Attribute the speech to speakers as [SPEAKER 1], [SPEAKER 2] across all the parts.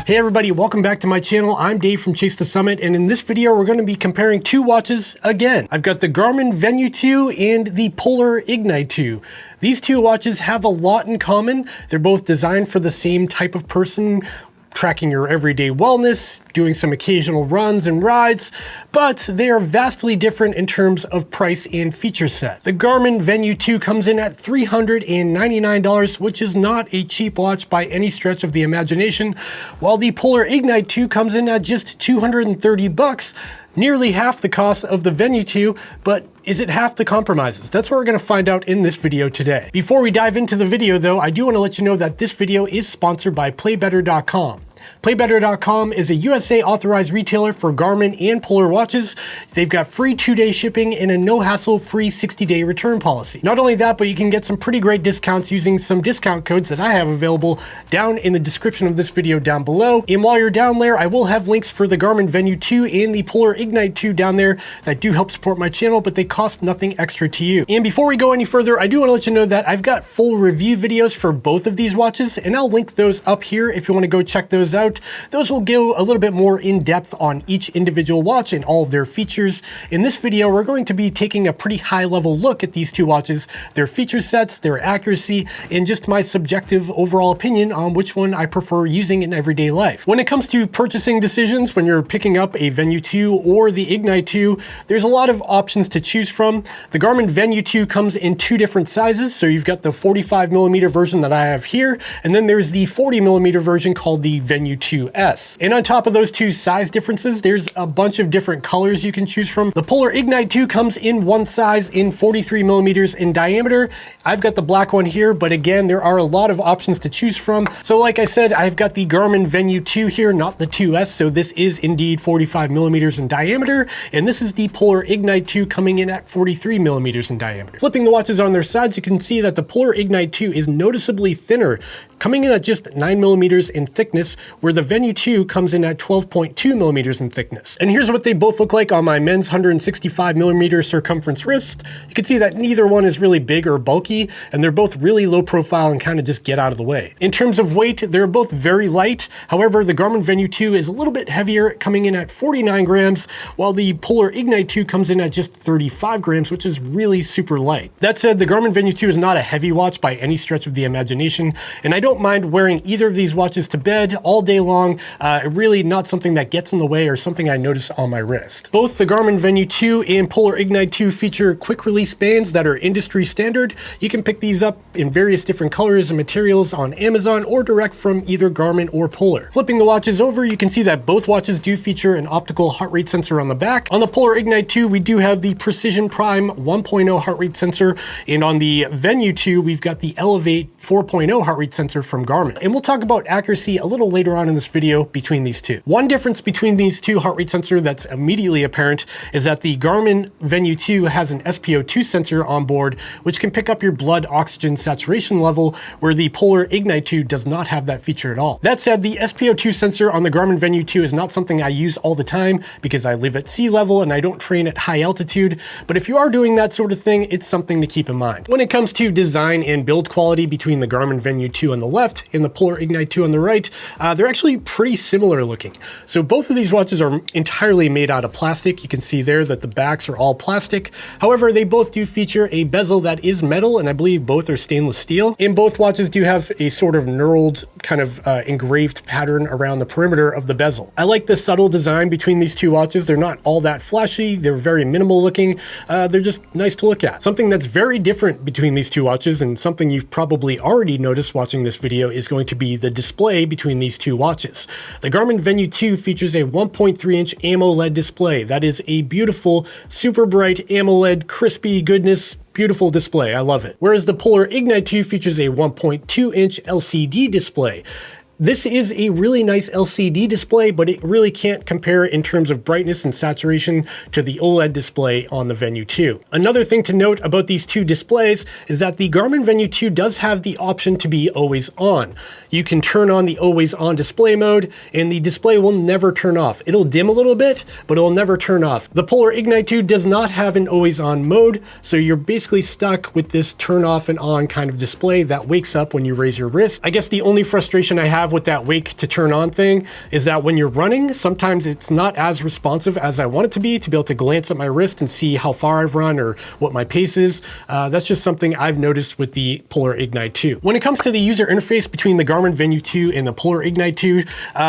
[SPEAKER 1] Hey everybody, welcome back to my channel. I'm Dave from Chase the Summit, and in this video we're going to be comparing two watches again. I've got the Garmin Venu 2 and the Polar Ignite 2. These two watches have a lot in common. They're both designed for the same type of person, tracking your everyday wellness, doing some occasional runs and rides, but they are vastly different in terms of price and feature set. The Garmin Venu 2 comes in at $399, which is not a cheap watch by any stretch of the imagination, while the Polar Ignite 2 comes in at just $230, nearly half the cost of the Venu 2, but is it half the compromises? That's what we're going to find out in this video today. Before we dive into the video though, I do want to let you know that this video is sponsored by PlayBetter.com. PlayBetter.com is a USA authorized retailer for Garmin and Polar watches. They've got free 2-day shipping and a no-hassle free 60-day return policy. Not only that, but you can get some pretty great discounts using some discount codes that I have available down in the description of this video down below. And while you're down there, I will have links for the Garmin Venu 2 and the Polar Ignite 2 down there that do help support my channel, but they cost nothing extra to you. And before we go any further, I do want to let you know that I've got full review videos for both of these watches, and I'll link those up here if you want to go check those out. Those will go a little bit more in depth on each individual watch and all of their features. In this video, we're going to be taking a pretty high level look at these two watches, their feature sets, their accuracy, and just my subjective overall opinion on which one I prefer using in everyday life. When it comes to purchasing decisions, when you're picking up a Venu 2 or the Ignite 2, there's a lot of options to choose from. The Garmin Venu 2 comes in two different sizes. So you've got the 45mm version that I have here, and then there's the 40mm version called the Venu 2S. And on top of those two size differences, there's a bunch of different colors you can choose from. The Polar Ignite 2 comes in one size in 43mm in diameter. I've got the black one here, but again, there are a lot of options to choose from. So like I said, I've got the Garmin Venu 2 here, not the 2S. So this is indeed 45mm in diameter. And this is the Polar Ignite 2 coming in at 43mm in diameter. Flipping the watches on their sides, you can see that the Polar Ignite 2 is noticeably thinner, coming in at just 9mm in thickness, where the Venu 2 comes in at 12.2mm in thickness. And here's what they both look like on my men's 165mm circumference wrist. You can see that neither one is really big or bulky, and they're both really low profile and kind of just get out of the way. In terms of weight, they're both very light. However, the Garmin Venu 2 is a little bit heavier, coming in at 49 grams, while the Polar Ignite 2 comes in at just 35 grams, which is really super light. That said, the Garmin Venu 2 is not a heavy watch by any stretch of the imagination, and I don't mind wearing either of these watches to bed all day long. Really not something that gets in the way or something I notice on my wrist. Both the Garmin Venu 2 and Polar Ignite 2 feature quick release bands that are industry standard. You can pick these up in various different colors and materials on Amazon or direct from either Garmin or Polar. Flipping the watches over, you can see that both watches do feature an optical heart rate sensor on the back. On the Polar Ignite 2, we do have the Precision Prime 1.0 heart rate sensor, and on the Venu 2, we've got the Elevate 4.0 heart rate sensor from Garmin. And we'll talk about accuracy a little later on in this video between these two. One difference between these two heart rate sensor that's immediately apparent is that the Garmin Venu 2 has an SpO2 sensor on board, which can pick up your blood oxygen saturation level, where the Polar Ignite 2 does not have that feature at all. That said, the SpO2 sensor on the Garmin Venu 2 is not something I use all the time because I live at sea level and I don't train at high altitude, but if you are doing that sort of thing, it's something to keep in mind. When it comes to design and build quality between the Garmin Venu 2 on the left and the Polar Ignite 2 on the right, they're actually pretty similar looking. So both of these watches are entirely made out of plastic. You can see there that the backs are all plastic. However, they both do feature a bezel that is metal, and I believe both are stainless steel. And both watches do have a sort of knurled kind of engraved pattern around the perimeter of the bezel. I like the subtle design between these two watches. They're not all that flashy. They're very minimal looking. They're just nice to look at. Something that's very different between these two watches, and something you've probably already noticed watching this video, is going to be the display between these two watches. The Garmin Venu 2 features a 1.3-inch AMOLED display. That is a beautiful, super bright AMOLED, crispy goodness. Beautiful display, I love it. Whereas the Polar Ignite 2 features a 1.2-inch LCD display. This is a really nice LCD display, but it really can't compare in terms of brightness and saturation to the OLED display on the Venu 2. Another thing to note about these two displays is that the Garmin Venu 2 does have the option to be always on. You can turn on the always on display mode, and the display will never turn off. It'll dim a little bit, but it'll never turn off. The Polar Ignite 2 does not have an always on mode, so you're basically stuck with this turn off and on kind of display that wakes up when you raise your wrist. I guess the only frustration I have have with that wake to turn on thing is that when you're running, sometimes it's not as responsive as I want it to be able to glance at my wrist and see how far I've run or what my pace is. That's just something I've noticed with the Polar Ignite 2. When it comes to the user interface between the Garmin Venu 2 and the Polar Ignite 2,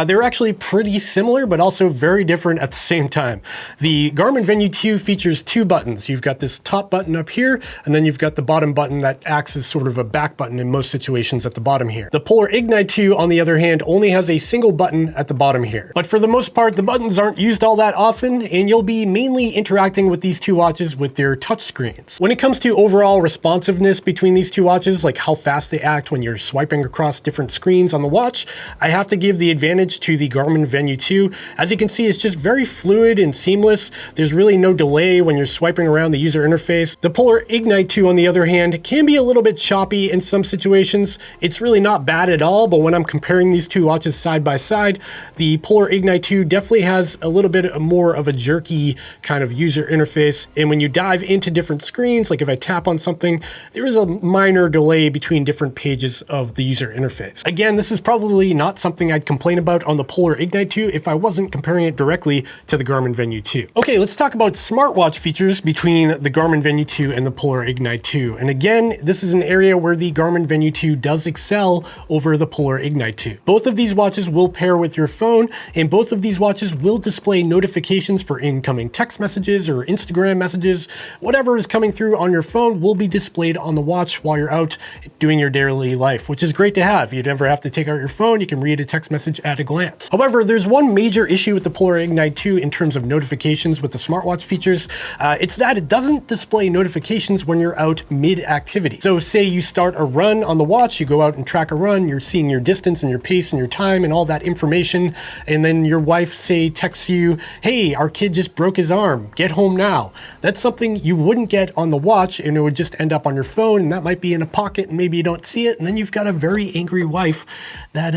[SPEAKER 1] they're actually pretty similar, but also very different at the same time. The Garmin Venu 2 features two buttons. You've got this top button up here, and then you've got the bottom button that acts as sort of a back button in most situations at the bottom here. The Polar Ignite 2, on the other hand, only has a single button at the bottom here. But for the most part, the buttons aren't used all that often, and you'll be mainly interacting with these two watches with their touch screens. When it comes to overall responsiveness between these two watches, like how fast they act when you're swiping across different screens on the watch, I have to give the advantage to the Garmin Venu 2. As you can see, it's just very fluid and seamless. There's really no delay when you're swiping around the user interface. The Polar Ignite 2, on the other hand, can be a little bit choppy in some situations. It's really not bad at all, but when I'm comparing these two watches side by side, the Polar Ignite 2 definitely has a little bit more of a jerky kind of user interface. And when you dive into different screens, like if I tap on something, there is a minor delay between different pages of the user interface. Again, this is probably not something I'd complain about on the Polar Ignite 2 if I wasn't comparing it directly to the Garmin Venu 2. Okay, let's talk about smartwatch features between the Garmin Venu 2 and the Polar Ignite 2. And again, this is an area where the Garmin Venu 2 does excel over the Polar Ignite 2. Both of these watches will pair with your phone, and both of these watches will display notifications for incoming text messages or Instagram messages. Whatever is coming through on your phone will be displayed on the watch while you're out doing your daily life, which is great to have. You never have to take out your phone. You can read a text message at a glance. However, there's one major issue with the Polar Ignite 2 in terms of notifications with the smartwatch features. It's that it doesn't display notifications when you're out mid-activity. So say you start a run on the watch, you go out and track a run, you're seeing your distance and your pace and your time and all that information, and then your wife, say, texts you, hey, our kid just broke his arm, get home now. That's something you wouldn't get on the watch, and it would just end up on your phone, and that might be in a pocket, and maybe you don't see it, and then you've got a very angry wife that,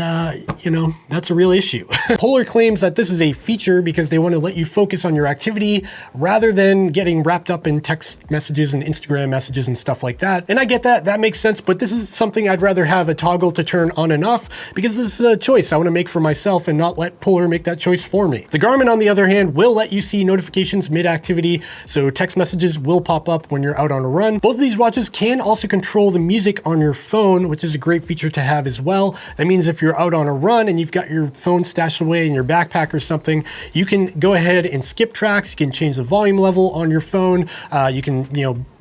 [SPEAKER 1] that's a real issue. Polar claims that this is a feature because they want to let you focus on your activity rather than getting wrapped up in text messages and Instagram messages and stuff like that. And I get that, that makes sense, but this is something I'd rather have a toggle to turn on and off because this is a choice I want to make for myself and not let Polar make that choice for me. The Garmin, on the other hand, will let you see notifications mid-activity, so text messages will pop up when you're out on a run. Both of these watches can also control the music on your phone, which is a great feature to have as well. That means if you're out on a run and you've got your phone stashed away in your backpack or something, you can go ahead and skip tracks. You can change the volume level on your phone. You can,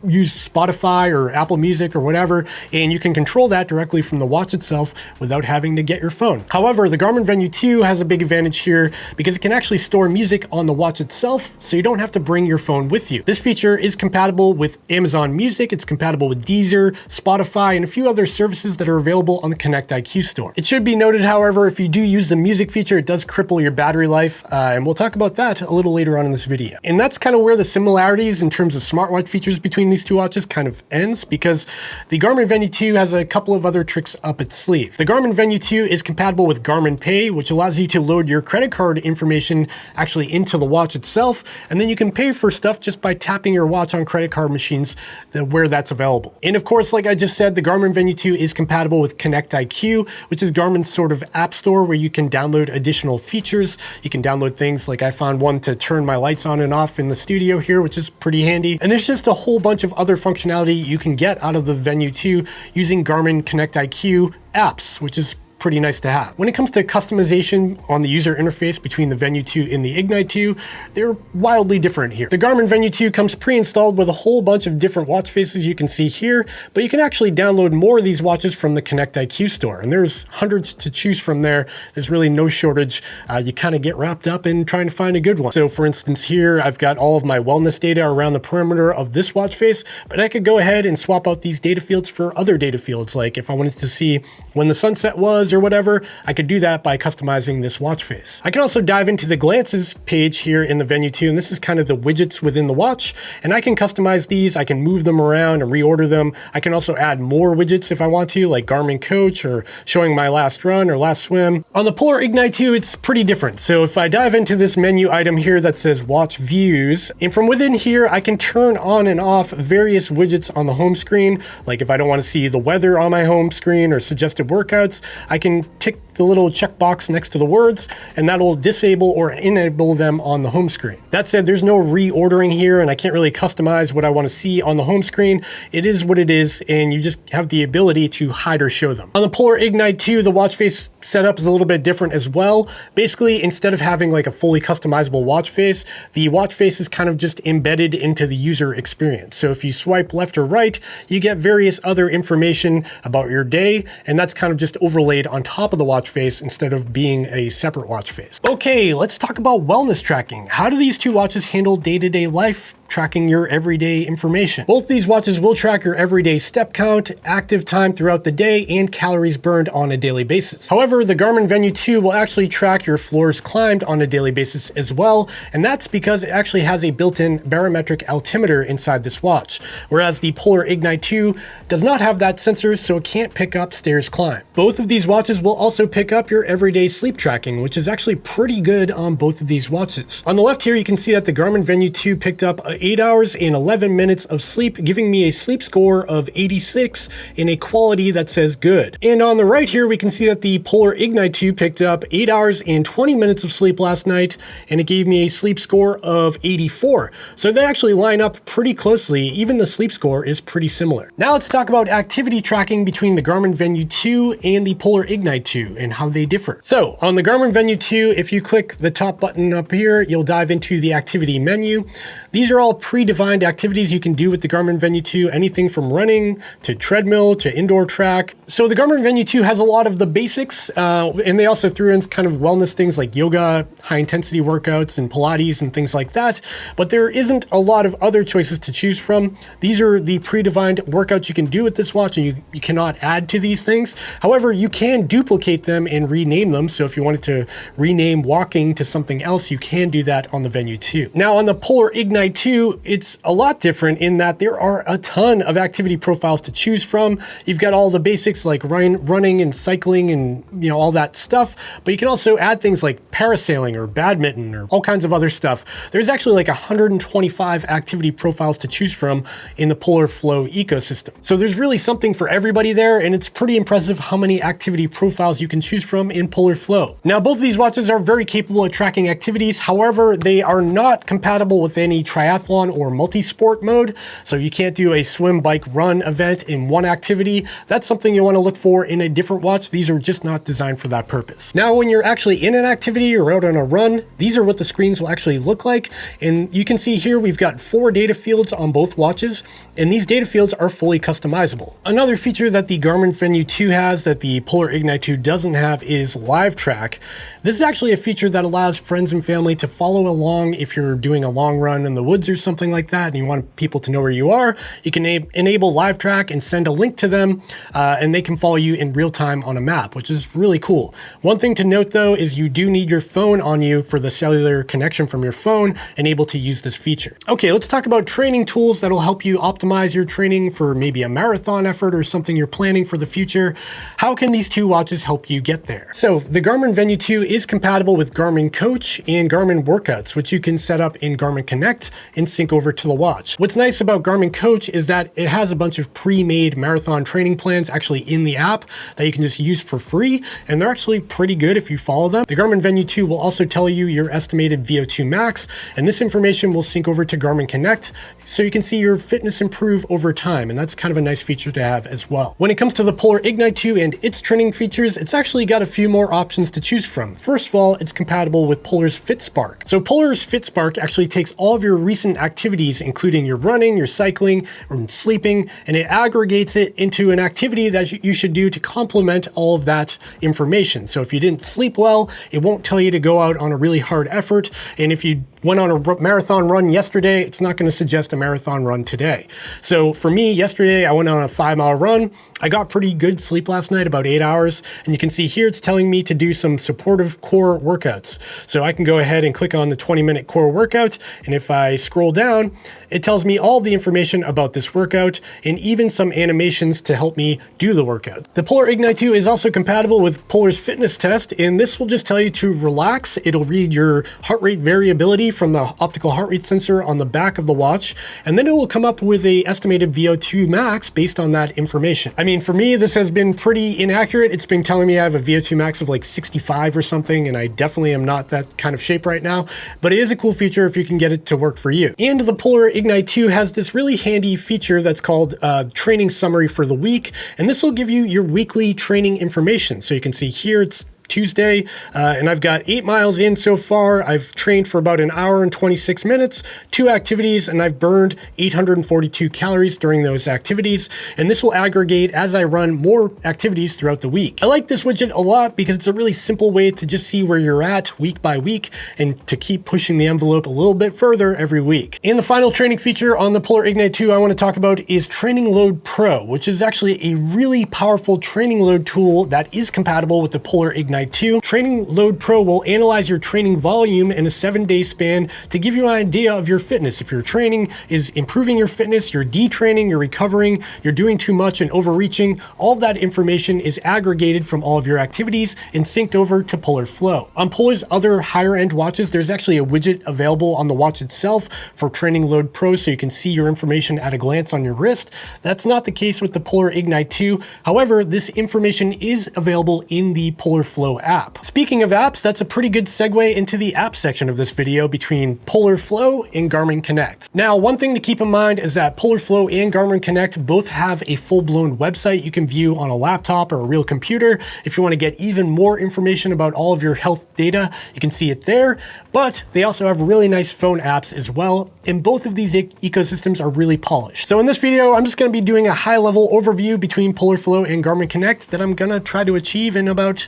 [SPEAKER 1] use Spotify or Apple Music or whatever, and you can control that directly from the watch itself without having to get your phone. However, the Garmin Venu 2 has a big advantage here because it can actually store music on the watch itself, so you don't have to bring your phone with you. This feature is compatible with Amazon Music, it's compatible with Deezer, Spotify, and a few other services that are available on the Connect IQ store. It should be noted, however, if you do use the music feature, it does cripple your battery life, and we'll talk about that a little later on in this video. And that's kind of where the similarities in terms of smartwatch features between these two watches kind of ends, because the Garmin Venu 2 has a couple of other tricks up its sleeve. The Garmin Venu 2 is compatible with Garmin Pay, which allows you to load your credit card information actually into the watch itself, and then you can pay for stuff just by tapping your watch on credit card machines where that's available. And of course, like I just said, the Garmin Venu 2 is compatible with Connect IQ, which is Garmin's sort of app store where you can download additional features. You can download things like I found one to turn my lights on and off in the studio here, which is pretty handy. And there's just a whole bunch of other functionality you can get out of the Venu 2 using Garmin Connect IQ apps, which is pretty nice to have. When it comes to customization on the user interface between the Venu 2 and the Ignite 2, they're wildly different here. The Garmin Venu 2 comes pre-installed with a whole bunch of different watch faces you can see here, but you can actually download more of these watches from the Connect IQ store, and there's hundreds to choose from there. There's really no shortage. You kind of get wrapped up in trying to find a good one. So for instance here, I've got all of my wellness data around the perimeter of this watch face, but I could go ahead and swap out these data fields for other data fields, like if I wanted to see when the sunset was or whatever, I could do that by customizing this watch face. I can also dive into the glances page here in the Venu 2, and this is kind of the widgets within the watch, and I can customize these. I can move them around and reorder them. I can also add more widgets if I want to, like Garmin Coach or showing my last run or last swim. On the Polar Ignite 2, it's pretty different. So if I dive into this menu item here that says watch views, and from within here, I can turn on and off various widgets on the home screen. Like if I don't want to see the weather on my home screen or suggested workouts, I can tick the little checkbox next to the words, and that'll disable or enable them on the home screen. That said, there's no reordering here, and I can't really customize what I want to see on the home screen. It is what it is, and you just have the ability to hide or show them. On the Polar Ignite 2, the watch face setup is a little bit different as well. Basically, instead of having like a fully customizable watch face, the watch face is kind of just embedded into the user experience. So if you swipe left or right, you get various other information about your day, and that's kind of just overlaid on top of the watch face instead of being a separate watch face. Okay, let's talk about wellness tracking. How do these two watches handle day-to-day life, tracking your everyday information? Both these watches will track your everyday step count, active time throughout the day, and calories burned on a daily basis. However, the Garmin Venu 2 will actually track your floors climbed on a daily basis as well, and that's because it actually has a built-in barometric altimeter inside this watch, whereas the Polar Ignite 2 does not have that sensor, so it can't pick up stairs climbed. Both of these watches will also pick up your everyday sleep tracking, which is actually pretty good on both of these watches. On the left here, you can see that the Garmin Venu 2 picked up 8 hours and 11 minutes of sleep, giving me a sleep score of 86 in a quality that says good. And on the right here, we can see that the Polar Ignite 2 picked up 8 hours and 20 minutes of sleep last night, and it gave me a sleep score of 84. So they actually line up pretty closely. Even the sleep score is pretty similar. Now let's talk about activity tracking between the Garmin Venu 2 and the Polar Ignite 2 and how they differ. So on the Garmin Venu 2, if you click the top button up here, you'll dive into the activity menu. These are all predefined activities you can do with the Garmin Venu 2, anything from running to treadmill to indoor track. So the Garmin Venu 2 has a lot of the basics, and they also threw in kind of wellness things like yoga, high intensity workouts, and Pilates and things like that. But there isn't a lot of other choices to choose from. These are the predefined workouts you can do with this watch, and you cannot add to these things. However, you can duplicate them and rename them. So if you wanted to rename walking to something else, you can do that on the Venu 2. Now on the Polar Ignite 2, it's a lot different in that there are a ton of activity profiles to choose from. You've got all the basics like running and cycling and all that stuff, but you can also add things like parasailing or badminton or all kinds of other stuff. There's actually like 125 activity profiles to choose from in the Polar Flow ecosystem. So there's really something for everybody there, and it's pretty impressive how many activity profiles you can choose from in Polar Flow. Now, both of these watches are very capable of tracking activities. However, they are not compatible with any triathlon or multi-sport mode. So you can't do a swim, bike, run event in one activity. That's something you want to look for in a different watch. These are just not designed for that purpose. Now, when you're actually in an activity or out on a run, these are what the screens will actually look like. And you can see here, we've got 4 data fields on both watches, and these data fields are fully customizable. Another feature that the Garmin Venu 2 has that the Polar Ignite 2 doesn't have is live track. This is actually a feature that allows friends and family to follow along if you're doing a long run in the woods or something like that and you want people to know where you are. You can enable live track and send a link to them, and they can follow you in real time on a map, which is really cool. One thing to note though is you do need your phone on you for the cellular connection from your phone and able to use this feature. Okay, let's talk about training tools that'll help you optimize your training for maybe a marathon effort or something you're planning for the future. How can these two watches help you get there? So the Garmin Venu 2 is compatible with Garmin Coach and Garmin Workouts, which you can set up in Garmin Connect and sync over to the watch. What's nice about Garmin Coach is that it has a bunch of pre-made marathon training plans actually in the app that you can just use for free, and they're actually pretty good if you follow them. The Garmin Venu 2 will also tell you your estimated VO2 max, and this information will sync over to Garmin Connect so you can see your fitness improve over time, and that's kind of a nice feature to have as well. When it comes to the Polar Ignite 2 and its training features, it's actually got a few more options to choose from. First of all, it's compatible with Polar's FitSpark. So Polar's FitSpark actually takes all of your recent activities, including your running, your cycling, or sleeping, and it aggregates it into an activity that you should do to complement all of that information. So if you didn't sleep well, it won't tell you to go out on a really hard effort, and if you went on a marathon run yesterday, it's not going to suggest a marathon run today. So for me, yesterday, I went on a 5-mile run. I got pretty good sleep last night, about 8 hours. And you can see here, it's telling me to do some supportive core workouts. So I can go ahead and click on the 20-minute core workout. And if I scroll scroll down, it tells me all the information about this workout and even some animations to help me do the workout. The Polar Ignite 2 is also compatible with Polar's fitness test, and this will just tell you to relax. It'll read your heart rate variability from the optical heart rate sensor on the back of the watch, and then it will come up with a estimated VO2 max based on that information. I mean, for me, this has been pretty inaccurate. It's been telling me I have a VO2 max of like 65 or something, and I definitely am not that kind of shape right now, but it is a cool feature if you can get it to work for you. And the Polar Ignite 2 has this really handy feature that's called training summary for the week, and this will give you your weekly training information. So you can see here it's Tuesday, and I've got 8 miles in so far. I've trained for about an hour and 26 minutes, 2 activities, and I've burned 842 calories during those activities. And this will aggregate as I run more activities throughout the week. I like this widget a lot because it's a really simple way to just see where you're at week by week and to keep pushing the envelope a little bit further every week. And the final training feature on the Polar Ignite 2 I want to talk about is Training Load Pro, which is actually a really powerful training load tool that is compatible with the Polar Ignite 2. Training Load Pro will analyze your training volume in a 7-day span to give you an idea of your fitness. If your training is improving your fitness, you're detraining, you're recovering, you're doing too much and overreaching, all of that information is aggregated from all of your activities and synced over to Polar Flow. On Polar's other higher end watches, there's actually a widget available on the watch itself for Training Load Pro, so you can see your information at a glance on your wrist. That's not the case with the Polar Ignite 2. However, this information is available in the Polar Flow app. Speaking of apps, that's a pretty good segue into the app section of this video between Polar Flow and Garmin Connect. Now, one thing to keep in mind is that Polar Flow and Garmin Connect both have a full-blown website you can view on a laptop or a real computer. If you want to get even more information about all of your health data, you can see it there, but they also have really nice phone apps as well, and both of these ecosystems are really polished. So in this video, I'm just going to be doing a high-level overview between Polar Flow and Garmin Connect that I'm going to try to achieve in about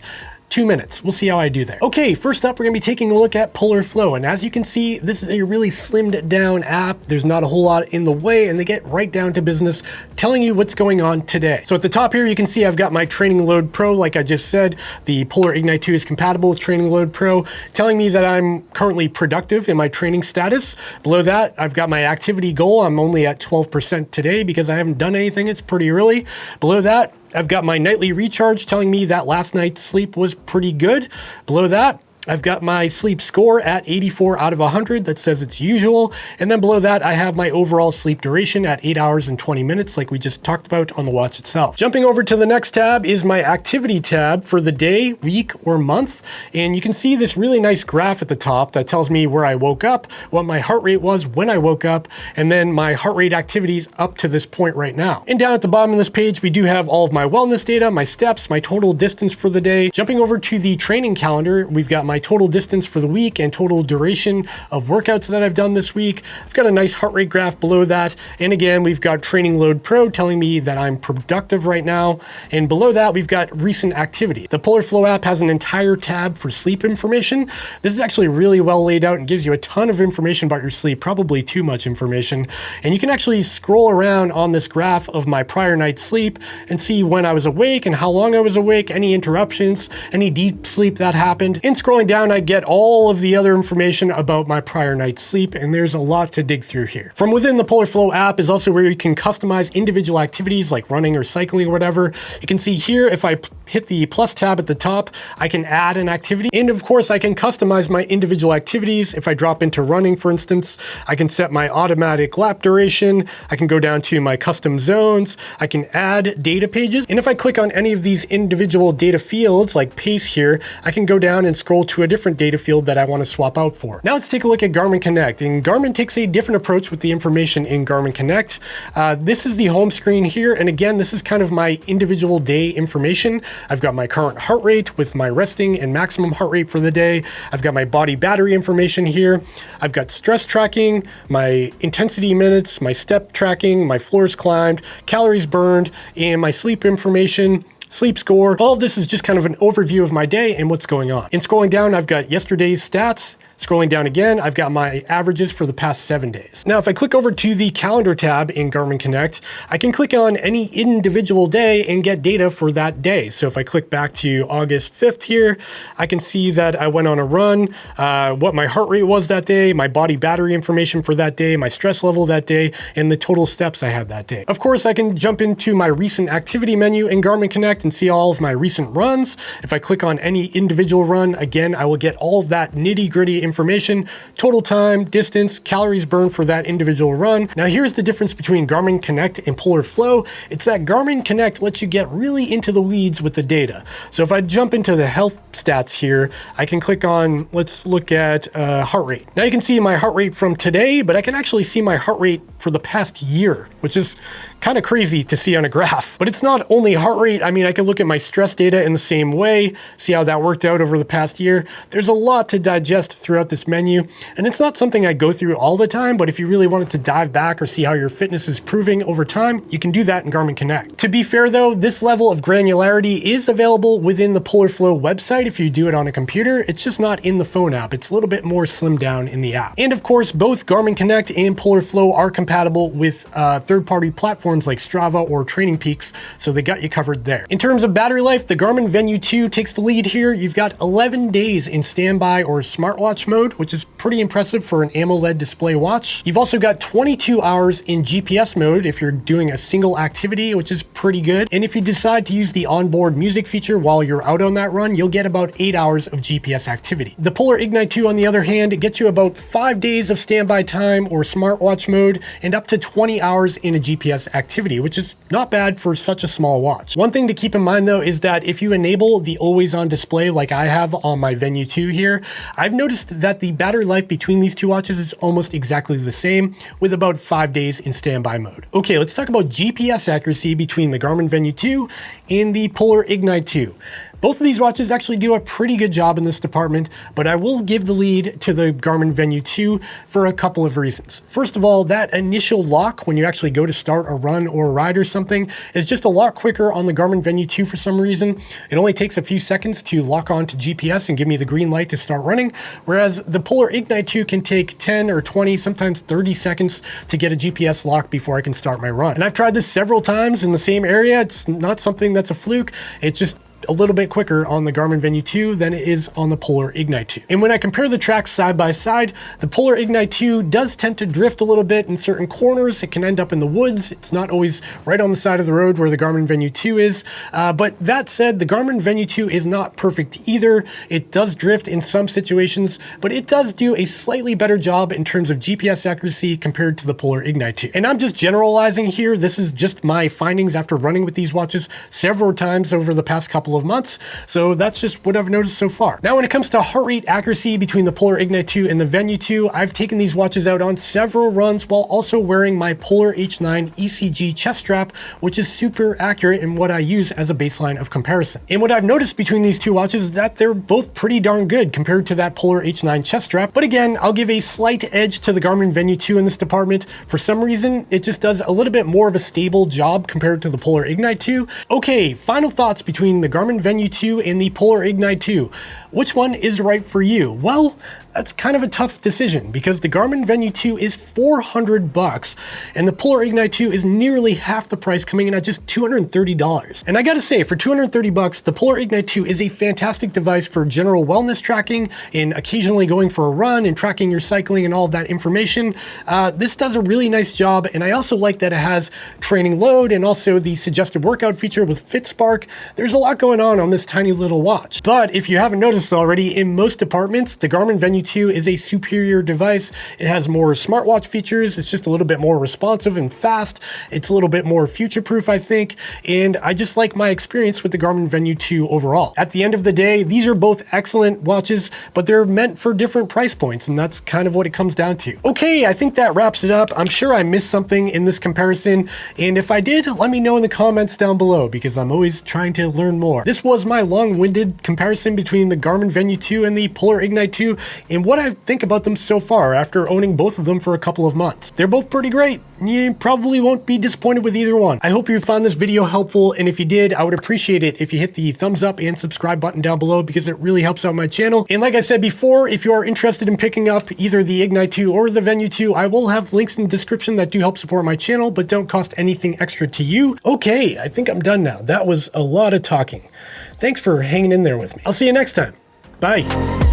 [SPEAKER 1] 2 minutes. We'll see how I do there. Okay, first up, we're gonna be taking a look at Polar Flow. And as you can see, this is a really slimmed down app. There's not a whole lot in the way, and they get right down to business, telling you what's going on today. So at the top here, you can see I've got my Training Load Pro. Like I just said, the Polar Ignite 2 is compatible with Training Load Pro, telling me that I'm currently productive in my training status. Below that, I've got my activity goal. I'm only at 12% today because I haven't done anything. It's pretty early. Below that, I've got my nightly recharge telling me that last night's sleep was pretty good. Below that, I've got my sleep score at 84 out of 100. That says it's usual. And then below that, I have my overall sleep duration at 8 hours and 20 minutes, like we just talked about on the watch itself. Jumping over to the next tab is my activity tab for the day, week, or month. And you can see this really nice graph at the top that tells me where I woke up, what my heart rate was when I woke up, and then my heart rate activities up to this point right now. And down at the bottom of this page, we do have all of my wellness data, my steps, my total distance for the day. Jumping over to the training calendar, we've got my total distance for the week and total duration of workouts that I've done this week. I've got a nice heart rate graph below that. And again, we've got Training Load Pro telling me that I'm productive right now. And below that, we've got recent activity. The Polar Flow app has an entire tab for sleep information. This is actually really well laid out and gives you a ton of information about your sleep, probably too much information. And you can actually scroll around on this graph of my prior night's sleep and see when I was awake and how long I was awake, any interruptions, any deep sleep that happened. And scrolling down, I get all of the other information about my prior night's sleep, and there's a lot to dig through here. From within the Polar Flow app is also where you can customize individual activities like running or cycling or whatever. You can see here, if I hit the plus tab at the top, I can add an activity. And of course, I can customize my individual activities. If I drop into running, for instance, I can set my automatic lap duration. I can go down to my custom zones. I can add data pages. And if I click on any of these individual data fields like pace here, I can go down and scroll to a different data field that I want to swap out for. Now let's take a look at Garmin Connect. And Garmin takes a different approach with the information in Garmin Connect. This is the home screen here. And again, this is kind of my individual day information. I've got my current heart rate with my resting and maximum heart rate for the day. I've got my body battery information here. I've got stress tracking, my intensity minutes, my step tracking, my floors climbed, calories burned, and my sleep information. sleep score. All of this is just kind of an overview of my day and what's going on. And scrolling down, I've got yesterday's stats. Scrolling down again, I've got my averages for the past 7 days. Now, if I click over to the calendar tab in Garmin Connect, I can click on any individual day and get data for that day. So if I click back to August 5th here, I can see that I went on a run, what my heart rate was that day, my body battery information for that day, my stress level that day, and the total steps I had that day. Of course, I can jump into my recent activity menu in Garmin Connect and see all of my recent runs. If I click on any individual run, again, I will get all of that nitty-gritty information, total time, distance, calories burned for that individual run. Now here's the difference between Garmin Connect and Polar Flow. It's that Garmin Connect lets you get really into the weeds with the data. So if I jump into the health stats here, I can click on, let's look at heart rate. Now you can see my heart rate from today, but I can actually see my heart rate for the past year, which is kind of crazy to see on a graph. But it's not only heart rate. I mean, I can look at my stress data in the same way, see how that worked out over the past year. There's a lot to digest throughout this menu, and it's not something I go through all the time, but if you really wanted to dive back or see how your fitness is improving over time, you can do that in Garmin Connect. To be fair though, this level of granularity is available within the Polar Flow website if you do it on a computer. It's just not in the phone app. It's a little bit more slimmed down in the app. And of course, both Garmin Connect and Polar Flow are compatible with third-party platforms like Strava or Training Peaks, so they got you covered there. In terms of battery life, the Garmin Venu 2 takes the lead here. You've got 11 days in standby or smartwatch mode, which is pretty impressive for an AMOLED display watch. You've also got 22 hours in GPS mode if you're doing a single activity, which is pretty good. And if you decide to use the onboard music feature while you're out on that run, you'll get about 8 hours of GPS activity. The Polar Ignite 2, on the other hand, gets you about 5 days of standby time or smartwatch mode and up to 20 hours in a GPS activity, which is not bad for such a small watch. One thing to keep in mind though is that if you enable the always on display like I have on my Venu 2 here, I've noticed that the battery life between these two watches is almost exactly the same, with about 5 days in standby mode. Okay, let's talk about GPS accuracy between the Garmin Venu 2 and the Polar Ignite 2. Both of these watches actually do a pretty good job in this department, but I will give the lead to the Garmin Venu 2 for a couple of reasons. First of all, that initial lock when you actually go to start a run or a ride or something is just a lot quicker on the Garmin Venu 2 for some reason. It only takes a few seconds to lock onto GPS and give me the green light to start running, whereas the Polar Ignite 2 can take 10 or 20, sometimes 30 seconds to get a GPS lock before I can start my run. And I've tried this several times in the same area. It's not something that's a fluke. It's just a little bit quicker on the Garmin Venu 2 than it is on the Polar Ignite 2. And when I compare the tracks side by side, the Polar Ignite 2 does tend to drift a little bit in certain corners. It can end up in the woods. It's not always right on the side of the road where the Garmin Venu 2 is. But that said, the Garmin Venu 2 is not perfect either. It does drift in some situations, but it does do a slightly better job in terms of GPS accuracy compared to the Polar Ignite 2. And I'm just generalizing here. This is just my findings after running with these watches several times over the past couple of months. So that's just what I've noticed so far. Now, when it comes to heart rate accuracy between the Polar Ignite 2 and the Venu 2, I've taken these watches out on several runs while also wearing my Polar H9 ECG chest strap, which is super accurate in what I use as a baseline of comparison. And what I've noticed between these two watches is that they're both pretty darn good compared to that Polar H9 chest strap. But again, I'll give a slight edge to the Garmin Venu 2 in this department. For some reason, it just does a little bit more of a stable job compared to the Polar Ignite 2. Okay, final thoughts between the Garmin Venu 2 and the Polar Ignite 2. Which one is right for you? Well, that's kind of a tough decision because the Garmin Venu 2 is $400 and the Polar Ignite 2 is nearly half the price, coming in at just $230. And I gotta say, for $230, the Polar Ignite 2 is a fantastic device for general wellness tracking and occasionally going for a run and tracking your cycling and all of that information. This does a really nice job, and I also like that it has training load and also the suggested workout feature with FitSpark. There's a lot going on this tiny little watch. But if you haven't noticed already, in most departments, the Garmin Venu 2 is a superior device. It has more smartwatch features. It's just a little bit more responsive and fast. It's a little bit more future-proof, I think, and I just like my experience with the Garmin Venu 2 overall. At the end of the day, these are both excellent watches, but they're meant for different price points, and that's kind of what it comes down to. Okay, I think that wraps it up. I'm sure I missed something in this comparison, and if I did, let me know in the comments down below, because I'm always trying to learn more. This was my long-winded comparison between the Garmin Garmin Venu 2 and the Polar Ignite 2 and what I think about them so far after owning both of them for a couple of months. They're both pretty great. You probably won't be disappointed with either one. I hope you found this video helpful, and if you did, I would appreciate it if you hit the thumbs up and subscribe button down below because it really helps out my channel. And like I said before, if you are interested in picking up either the Ignite 2 or the Venu 2, I will have links in the description that do help support my channel, but don't cost anything extra to you. Okay, I think I'm done now. That was a lot of talking. Thanks for hanging in there with me. I'll see you next time. Bye.